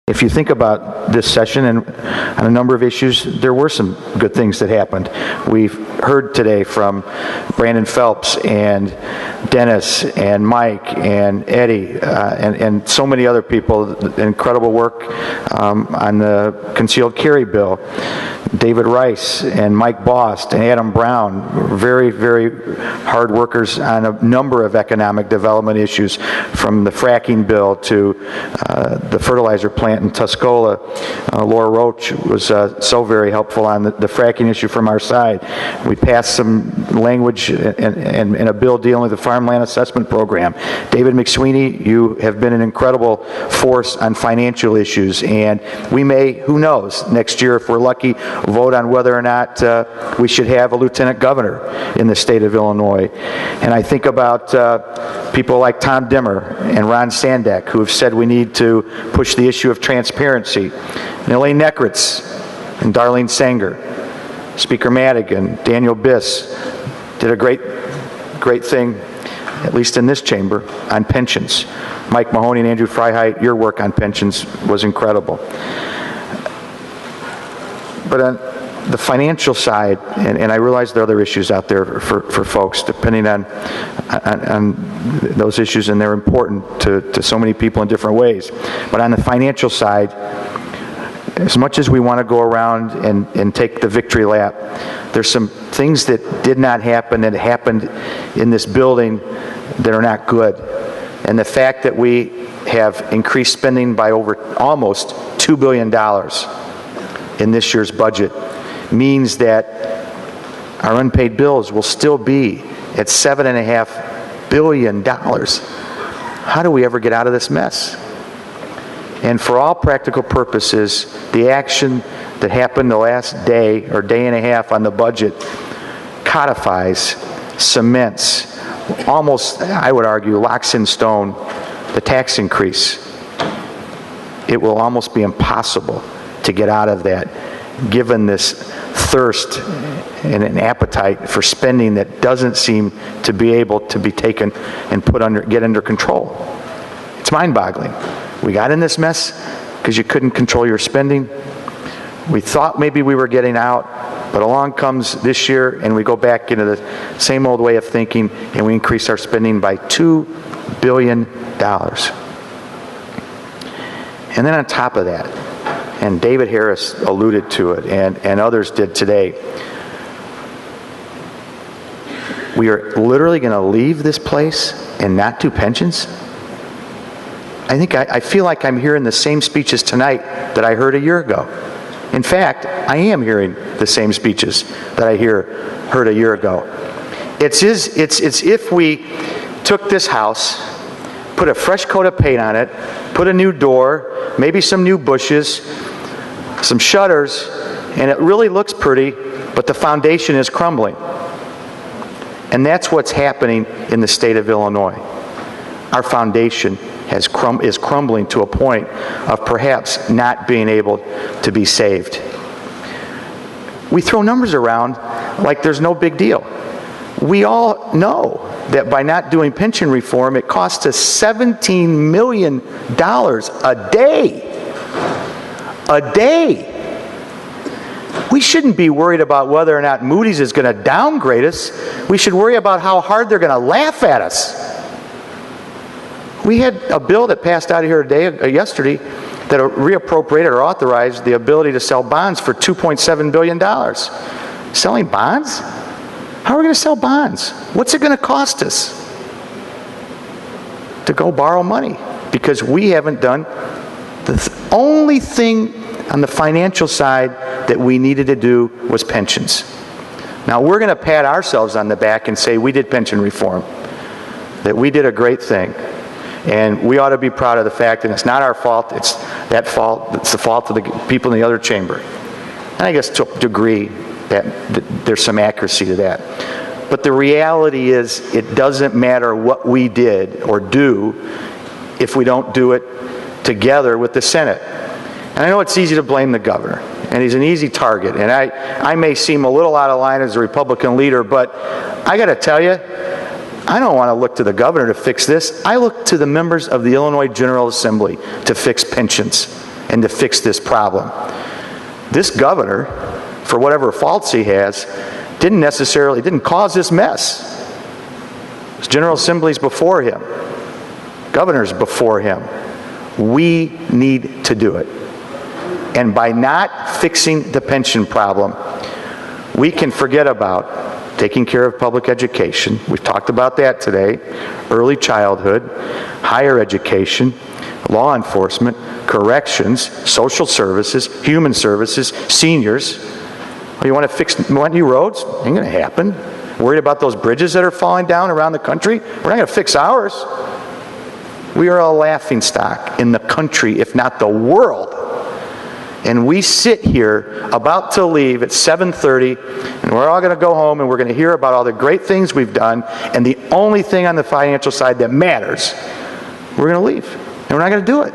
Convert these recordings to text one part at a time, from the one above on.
If you think about this session and on a number of issues, there were some good things that happened. We've heard today from Brandon Phelps and Dennis and Mike and Eddie and so many other people, incredible work on the concealed carry bill. David Rice and Mike Bost and Adam Brown, very, very hard workers on a number of economic development issues, from the fracking bill to the fertilizer plant in Tuscola. Laura Roach was so very helpful on the fracking issue from our side. We passed some language in a bill dealing with the farmland assessment program. David McSweeney, you have been an incredible force on financial issues, and we may, who knows, next year, if we're lucky, vote on whether or not we should have a lieutenant governor in the state of Illinois. And I think about people like Tom Dimmer and Ron Sandak, who have said we need to push the issue of transparency. And Elaine Nekritz and Darlene Sanger, Speaker Madigan, Daniel Biss did a great thing, at least in this chamber, on pensions. Mike Mahoney and Andrew Freiheit, your work on pensions was incredible. But on the financial side, and I realize there are other issues out there for folks, depending on those issues, and they're important to so many people in different ways. But on the financial side, as much as we want to go around and take the victory lap, there's some things that did not happen that happened in this building that are not good. And the fact that we have increased spending by over almost $2 billion in this year's budget means that our unpaid bills will still be at $7.5 billion. How do we ever get out of this mess? And for all practical purposes, the action that happened the last day or day and a half on the budget codifies, cements, almost, I would argue, locks in stone the tax increase. It will almost be impossible to get out of that, given this thirst and an appetite for spending that doesn't seem to be able to be taken and get under control. It's mind-boggling. We got in this mess because you couldn't control your spending. We thought maybe we were getting out, but along comes this year and we go back into the same old way of thinking, and we increase our spending by $2 billion. And then on top of that, and David Harris alluded to it, and others did today, we are literally going to leave this place and not do pensions? I feel like I'm hearing the same speeches tonight that I heard a year ago. In fact, I am hearing the same speeches that I heard a year ago. It's if we took this house, put a fresh coat of paint on it, put a new door, maybe some new bushes, some shutters, and it really looks pretty, but the foundation is crumbling. And that's what's happening in the state of Illinois. Our foundation is crumbling to a point of perhaps not being able to be saved. We throw numbers around like there's no big deal. We all know that by not doing pension reform, it costs us $17 million a day. A day. We shouldn't be worried about whether or not Moody's is going to downgrade us. We should worry about how hard they're going to laugh at us. We had a bill that passed out of here yesterday that reappropriated or authorized the ability to sell bonds for $2.7 billion. Selling bonds? How are we going to sell bonds? What's it going to cost us to go borrow money? Because we haven't done the only thing on the financial side that we needed to do was pensions. Now we're going to pat ourselves on the back and say we did pension reform, that we did a great thing. And we ought to be proud of the fact that it's not our fault, it's the fault of the people in the other chamber. And I guess to a degree that there's some accuracy to that. But the reality is it doesn't matter what we did or do if we don't do it together with the Senate. And I know it's easy to blame the governor, and he's an easy target. And I may seem a little out of line as a Republican leader, but I got to tell you, I don't want to look to the governor to fix this. I look to the members of the Illinois General Assembly to fix pensions. and to fix this problem. This governor, for whatever faults he has, didn't cause this mess. There's General Assemblies before him, governors before him. We need to do it. And by not fixing the pension problem, we can forget about taking care of public education. We've talked about that today. Early childhood, higher education, law enforcement, corrections, social services, human services, seniors. Oh, you want new roads? Ain't going to happen. Worried about those bridges that are falling down around the country? We're not going to fix ours. We are a laughingstock in the country, if not the world. And we sit here about to leave at 7:30, and we're all going to go home and we're going to hear about all the great things we've done, and the only thing on the financial side that matters, we're going to leave. And we're not going to do it.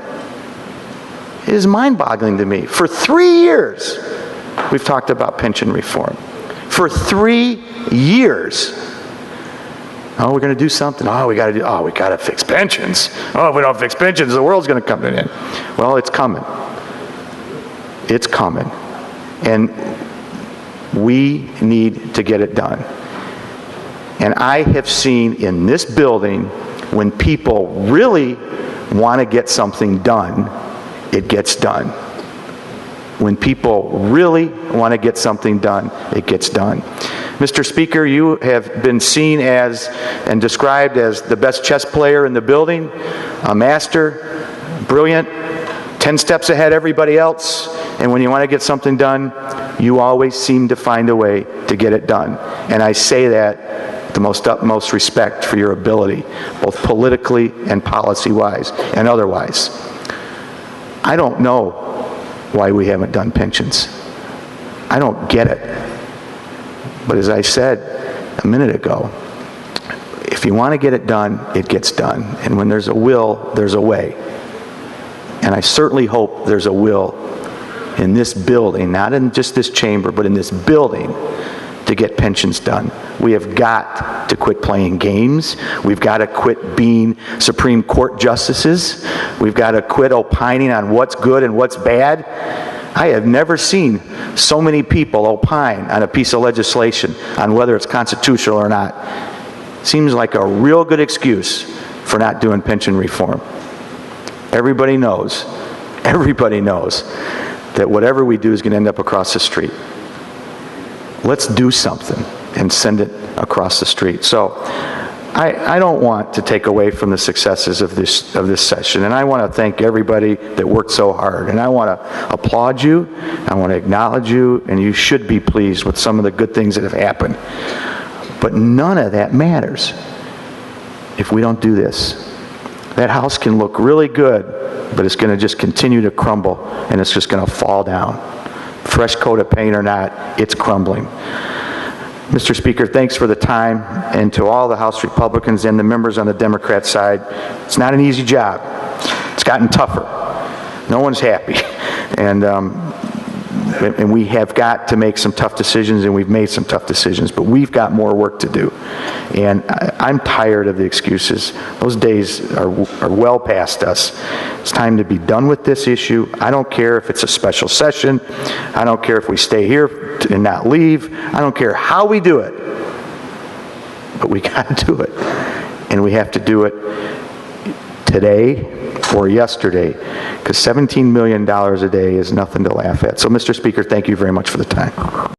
It is mind-boggling to me. For 3 years, we've talked about pension reform. For 3 years. Oh, we're going to do something. We got to fix pensions. Oh, if we don't fix pensions, the world's going to come to an end. Well, it's coming. It's coming. And we need to get it done. And I have seen in this building, when people really want to get something done, it gets done. When people really want to get something done, it gets done. Mr. Speaker, you have been seen as and described as the best chess player in the building, a master, brilliant, 10 steps ahead of everybody else, and when you want to get something done, you always seem to find a way to get it done. And I say that with the most utmost respect for your ability, both politically and policy-wise and otherwise. I don't know why we haven't done pensions. I don't get it. But as I said a minute ago, if you want to get it done, it gets done. And when there's a will, there's a way. And I certainly hope there's a will in this building, not in just this chamber, but in this building, to get pensions done. We have got to quit playing games. We've got to quit being Supreme Court justices. We've got to quit opining on what's good and what's bad. I have never seen so many people opine on a piece of legislation on whether it's constitutional or not. Seems like a real good excuse for not doing pension reform. Everybody knows that whatever we do is going to end up across the street. Let's do something and send it across the street. So I don't want to take away from the successes of this session, and I want to thank everybody that worked so hard, and I want to applaud you, I want to acknowledge you, and you should be pleased with some of the good things that have happened. But none of that matters if we don't do this. That house can look really good, but it's going to just continue to crumble, and it's just going to fall down. Fresh coat of paint or not, it's crumbling. Mr. Speaker, thanks for the time, and to all the House Republicans and the members on the Democrat side, it's not an easy job. It's gotten tougher. No one's happy. And we have got to make some tough decisions, and we've made some tough decisions, but we've got more work to do. And I'm tired of the excuses. Those days are well past us. It's time to be done with this issue. I don't care if it's a special session. I don't care if we stay here and not leave. I don't care how we do it. But we got to do it. And we have to do it today or yesterday, because $17 million a day is nothing to laugh at. So, Mr. Speaker, thank you very much for the time.